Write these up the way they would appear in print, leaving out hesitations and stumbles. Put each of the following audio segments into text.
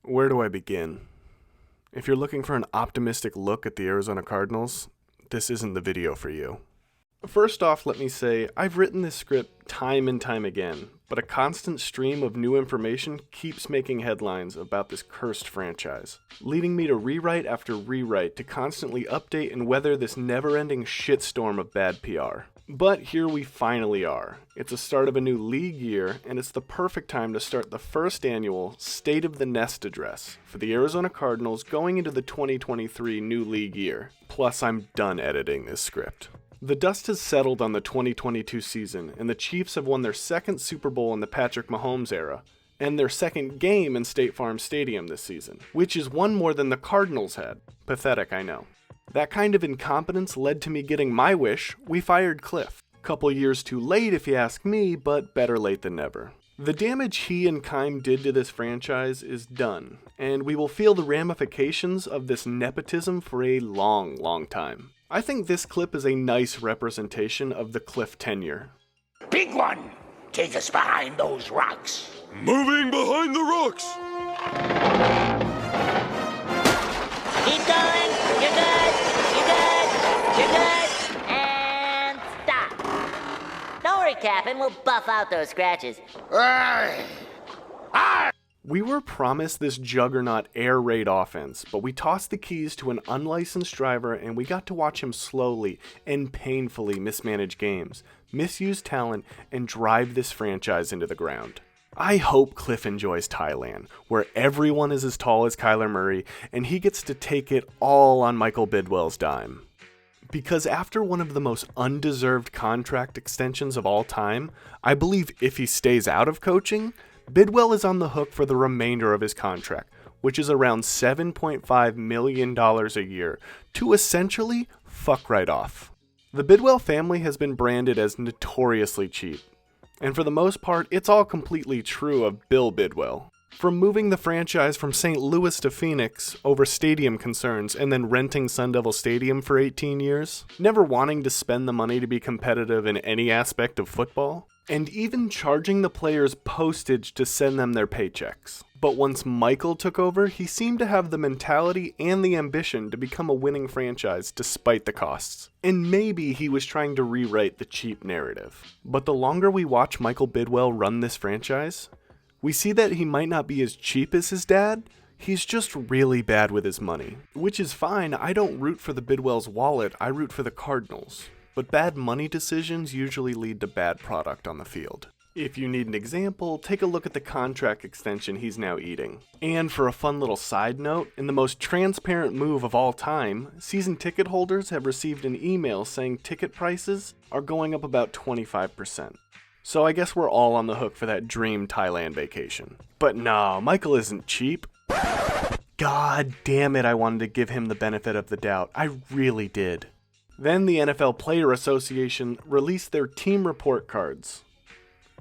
Where do I begin? If you're looking for an optimistic look at the Arizona Cardinals, this isn't the video for you. First off, let me say, I've written this script time and time again, but a constant stream of new information keeps making headlines about this cursed franchise, leading me to rewrite after rewrite to constantly update and weather this never-ending shitstorm of bad PR. But here we finally are. It's the start of a new league year, and it's the perfect time to start the first annual State of the Nest address for the Arizona Cardinals going into the 2023 new league year. Plus, I'm done editing this script. The dust has settled on the 2022 season, and the Chiefs have won their second Super Bowl in the Patrick Mahomes era, and their second game in State Farm Stadium this season, which is one more than the Cardinals had. Pathetic, I know. That kind of incompetence led to me getting my wish. We fired Cliff. Couple years too late if you ask me, but better late than never. The damage he and Keim did to this franchise is done, and we will feel the ramifications of this nepotism for a long, long time. I think this clip is a nice representation of the Cliff tenure. Big one! Take us behind those rocks. Moving behind the rocks! Keep going! You're good! You're good! You're good! And stop! Don't worry, Captain. We'll buff out those scratches. We were promised this juggernaut air raid offense, but we tossed the keys to an unlicensed driver and we got to watch him slowly and painfully mismanage games, misuse talent, and drive this franchise into the ground. I hope Cliff enjoys Thailand, where everyone is as tall as Kyler Murray and he gets to take it all on Michael Bidwell's dime. Because after one of the most undeserved contract extensions of all time, I believe if he stays out of coaching, Bidwell is on the hook for the remainder of his contract, which is around $7.5 million a year, to essentially fuck right off. The Bidwell family has been branded as notoriously cheap, and for the most part, it's all completely true of Bill Bidwell. From moving the franchise from St. Louis to Phoenix over stadium concerns and then renting Sun Devil Stadium for 18 years, never wanting to spend the money to be competitive in any aspect of football, and even charging the players postage to send them their paychecks. But once Michael took over, he seemed to have the mentality and the ambition to become a winning franchise despite the costs. And maybe he was trying to rewrite the cheap narrative. But the longer we watch Michael Bidwell run this franchise, we see that he might not be as cheap as his dad, he's just really bad with his money. Which is fine, I don't root for the Bidwell's wallet, I root for the Cardinals. But bad money decisions usually lead to bad product on the field. If you need an example, take a look at the contract extension he's now eating. And for a fun little side note, in the most transparent move of all time, season ticket holders have received an email saying ticket prices are going up about 25%. So I guess we're all on the hook for that dream Thailand vacation. But no, Michael isn't cheap. God damn it, I wanted to give him the benefit of the doubt. I really did. Then the NFL Player Association released their team report cards.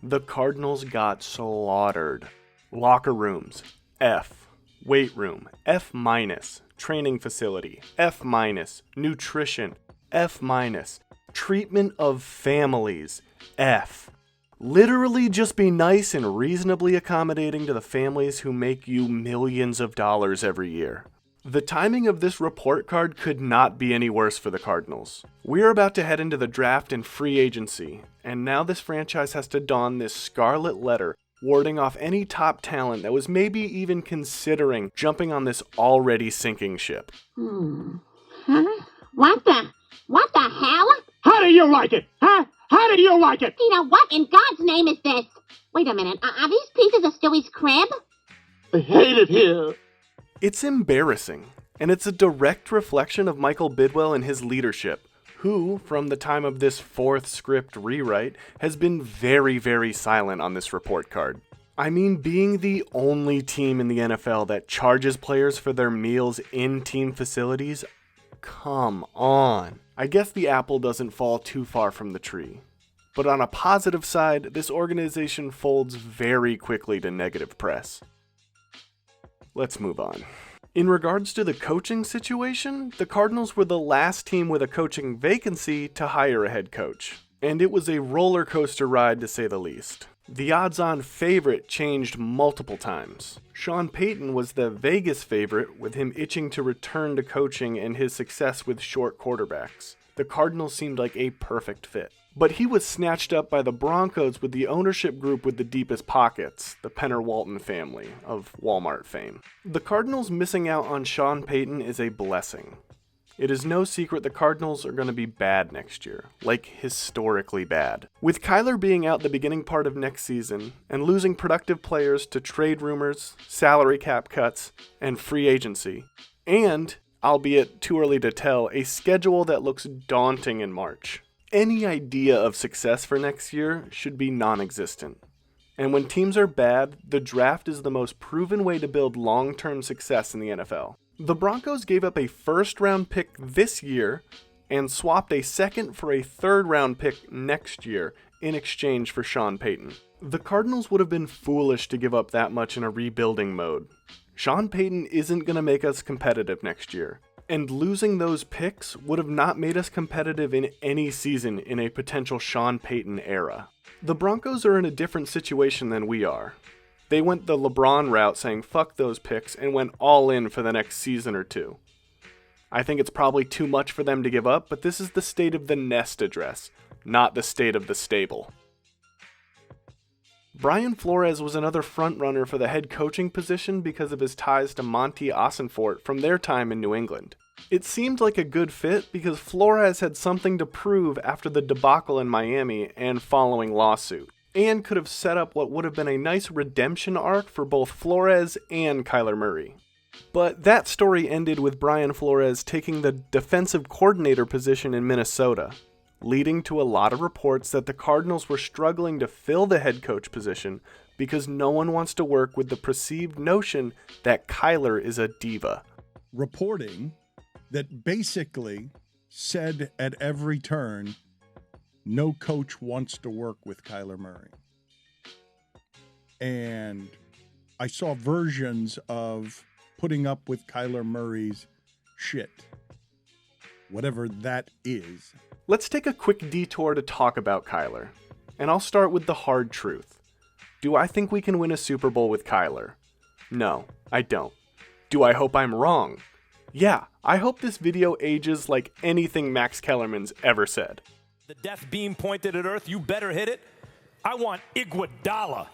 The Cardinals got slaughtered. Locker rooms, F. Weight room, F-. Training facility, F-. Nutrition, F-. Treatment of families, F. Literally just be nice and reasonably accommodating to the families who make you millions of dollars every year. The timing of this report card could not be any worse for the Cardinals. We're about to head into the draft and free agency, and now this franchise has to don this scarlet letter, warding off any top talent that was maybe even considering jumping on this already sinking ship. Huh? What the hell? How do you like it? Huh? How do you like it? Peter, what in God's name is this? Wait a minute, are these pieces of Stewie's crib? I hate it here. It's embarrassing, and it's a direct reflection of Michael Bidwell and his leadership, who, from the time of this fourth script rewrite, has been very, very silent on this report card. I mean, being the only team in the NFL that charges players for their meals in team facilities, come on. I guess the apple doesn't fall too far from the tree. But on a positive side, this organization folds very quickly to negative press. Let's move on. In regards to the coaching situation, the Cardinals were the last team with a coaching vacancy to hire a head coach. And it was a roller coaster ride to say the least. The odds-on favorite changed multiple times. Sean Payton was the Vegas favorite, with him itching to return to coaching and his success with short quarterbacks. The Cardinals seemed like a perfect fit. But he was snatched up by the Broncos with the ownership group with the deepest pockets, the Penner-Walton family of Walmart fame. The Cardinals missing out on Sean Payton is a blessing. It is no secret the Cardinals are going to be bad next year, like historically bad. With Kyler being out the beginning part of next season, and losing productive players to trade rumors, salary cap cuts, and free agency, and, albeit too early to tell, a schedule that looks daunting in March. Any idea of success for next year should be non-existent. And when teams are bad, the draft is the most proven way to build long-term success in the NFL. The Broncos gave up a first-round pick this year and swapped a second for a third-round pick next year in exchange for Sean Payton. The Cardinals would have been foolish to give up that much in a rebuilding mode. Sean Payton isn't going to make us competitive next year. And losing those picks would have not made us competitive in any season in a potential Sean Payton era. The Broncos are in a different situation than we are. They went the LeBron route saying fuck those picks and went all in for the next season or two. I think it's probably too much for them to give up, but this is the state of the nest address, not the state of the stable. Brian Flores was another frontrunner for the head coaching position because of his ties to Monty Ossenfort from their time in New England. It seemed like a good fit because Flores had something to prove after the debacle in Miami and following lawsuit, and could have set up what would have been a nice redemption arc for both Flores and Kyler Murray. But that story ended with Brian Flores taking the defensive coordinator position in Minnesota, leading to a lot of reports that the Cardinals were struggling to fill the head coach position because no one wants to work with the perceived notion that Kyler is a diva. Reporting that basically said at every turn, no coach wants to work with Kyler Murray. And I saw versions of putting up with Kyler Murray's shit, whatever that is. Let's take a quick detour to talk about Kyler. And I'll start with the hard truth. Do I think we can win a Super Bowl with Kyler? No, I don't. Do I hope I'm wrong? Yeah, I hope this video ages like anything Max Kellerman's ever said. The death beam pointed at Earth, you better hit it. I want Iguodala.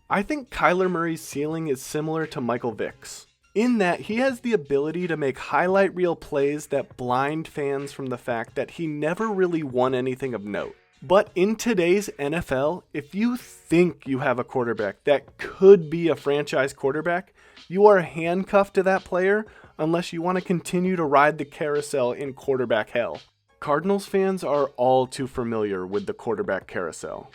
I think Kyler Murray's ceiling is similar to Michael Vick's, in that he has the ability to make highlight reel plays that blind fans from the fact that he never really won anything of note. But in today's NFL, if you think you have a quarterback that could be a franchise quarterback, you are handcuffed to that player unless you want to continue to ride the carousel in quarterback hell. Cardinals fans are all too familiar with the quarterback carousel.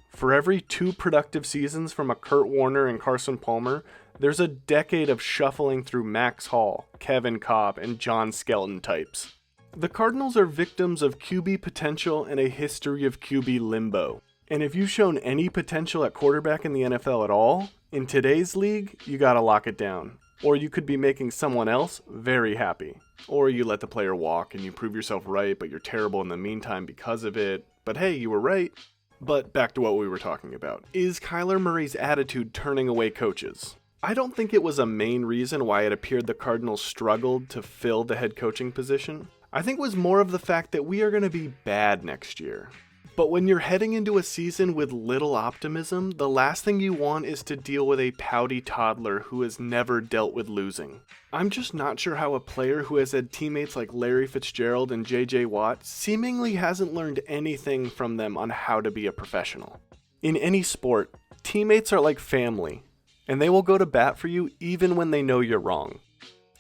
For every 2 productive seasons from a Kurt Warner and Carson Palmer, there's a decade of shuffling through Max Hall, Kevin Kolb, and John Skelton types. The Cardinals are victims of QB potential and a history of QB limbo. And if you've shown any potential at quarterback in the NFL at all, in today's league, you gotta lock it down. Or you could be making someone else very happy. Or you let the player walk and you prove yourself right, but you're terrible in the meantime because of it. But hey, you were right. But back to what we were talking about. Is Kyler Murray's attitude turning away coaches? I don't think it was a main reason why it appeared the Cardinals struggled to fill the head coaching position. I think it was more of the fact that we are going to be bad next year. But when you're heading into a season with little optimism, the last thing you want is to deal with a pouty toddler who has never dealt with losing. I'm just not sure how a player who has had teammates like Larry Fitzgerald and J.J. Watt seemingly hasn't learned anything from them on how to be a professional. In any sport, teammates are like family, and they will go to bat for you even when they know you're wrong.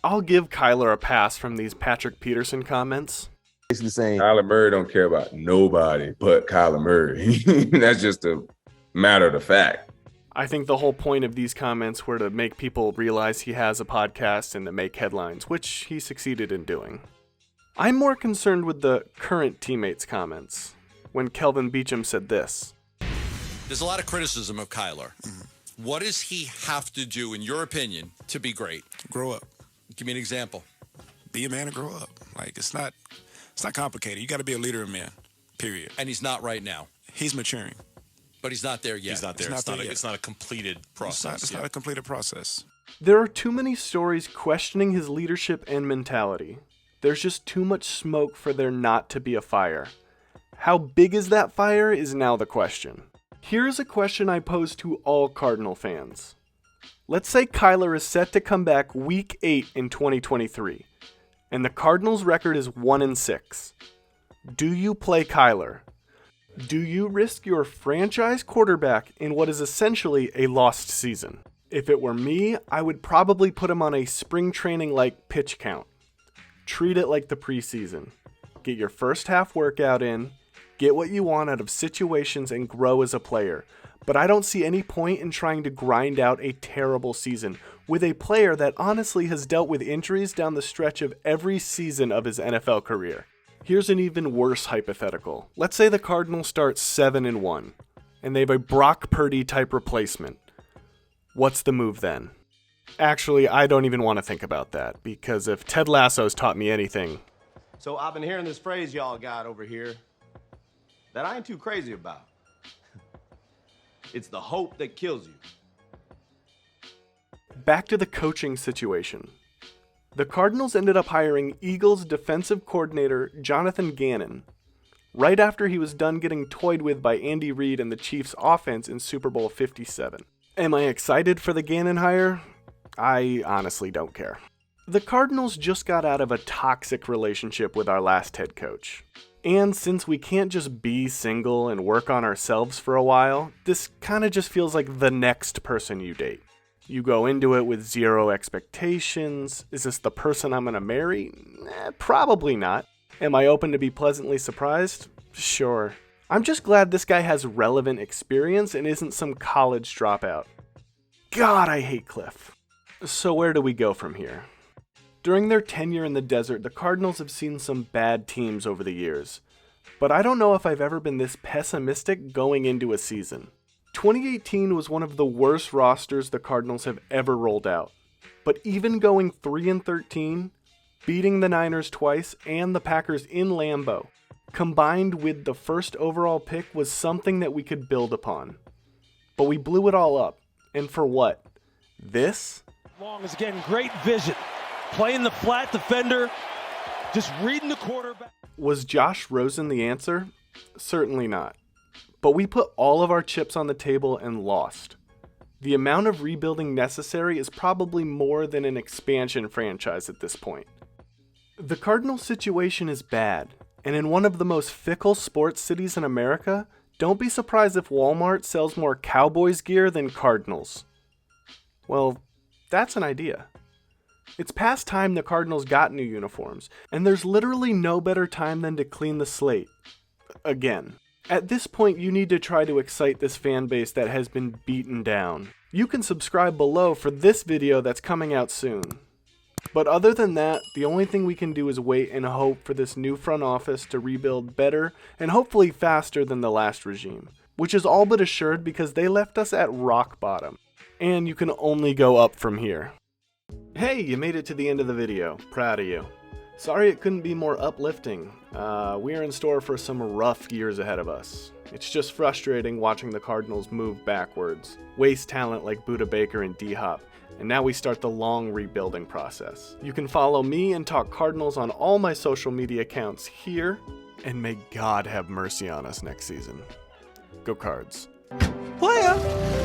I'll give Kyler a pass from these Patrick Peterson comments. Basically saying Kyler Murray don't care about nobody but Kyler Murray. That's just a matter of the fact. I think the whole point of these comments were to make people realize he has a podcast and to make headlines, which he succeeded in doing. I'm more concerned with the current teammates' comments, when Kelvin Beachum said this. There's a lot of criticism of Kyler. Mm-hmm. What does he have to do, in your opinion, to be great? Grow up. Give me an example. Be a man and grow up. Like, it's not complicated. You got to be a leader of men, period. And he's not right now. He's maturing. But he's not there yet. He's not there. It's not a completed process. It's not a completed process. There are too many stories questioning his leadership and mentality. There's just too much smoke for there not to be a fire. How big is that fire is now the question. Here's a question I pose to all Cardinal fans. Let's say Kyler is set to come back Week 8 in 2023, and the Cardinals' record is 1-6. Do you play Kyler? Do you risk your franchise quarterback in what is essentially a lost season? If it were me, I would probably put him on a spring training-like pitch count. Treat it like the preseason. Get your first half workout in, get what you want out of situations, and grow as a player. But I don't see any point in trying to grind out a terrible season with a player that honestly has dealt with injuries down the stretch of every season of his NFL career. Here's an even worse hypothetical. Let's say the Cardinals start 7-1, and they have a Brock Purdy type replacement. What's the move then? Actually, I don't even want to think about that, because if Ted Lasso's taught me anything... So I've been hearing this phrase y'all got over here that I ain't too crazy about. It's the hope that kills you. Back to the coaching situation. The Cardinals ended up hiring Eagles defensive coordinator Jonathan Gannon right after he was done getting toyed with by Andy Reid and the Chiefs' offense in Super Bowl 57. Am I excited for the Gannon hire? I honestly don't care. The Cardinals just got out of a toxic relationship with our last head coach. And since we can't just be single and work on ourselves for a while, this kind of just feels like the next person you date. You go into it with zero expectations. Is this the person I'm going to marry? Probably not. Am I open to be pleasantly surprised? Sure. I'm just glad this guy has relevant experience and isn't some college dropout. God, I hate Cliff. So where do we go from here? During their tenure in the desert, the Cardinals have seen some bad teams over the years. But I don't know if I've ever been this pessimistic going into a season. 2018 was one of the worst rosters the Cardinals have ever rolled out. But even going 3-13, beating the Niners twice and the Packers in Lambeau, combined with the first overall pick, was something that we could build upon. But we blew it all up. And for what? This? Long is getting great vision. Playing the flat defender, just reading the quarterback. Was Josh Rosen the answer? Certainly not. But we put all of our chips on the table and lost. The amount of rebuilding necessary is probably more than an expansion franchise at this point. The Cardinals' situation is bad, and in one of the most fickle sports cities in America, don't be surprised if Walmart sells more Cowboys gear than Cardinals. Well, that's an idea. It's past time the Cardinals got new uniforms, and there's literally no better time than to clean the slate. Again. At this point, you need to try to excite this fan base that has been beaten down. You can subscribe below for this video that's coming out soon. But other than that, the only thing we can do is wait and hope for this new front office to rebuild better and hopefully faster than the last regime, which is all but assured because they left us at rock bottom. And you can only go up from here. Hey, you made it to the end of the video. Proud of you. Sorry it couldn't be more uplifting. We're in store for some rough years ahead of us. It's just frustrating watching the Cardinals move backwards, waste talent like Budda Baker and D-Hop, and now we start the long rebuilding process. You can follow me and talk Cardinals on all my social media accounts here, and may God have mercy on us next season. Go Cards. Playa!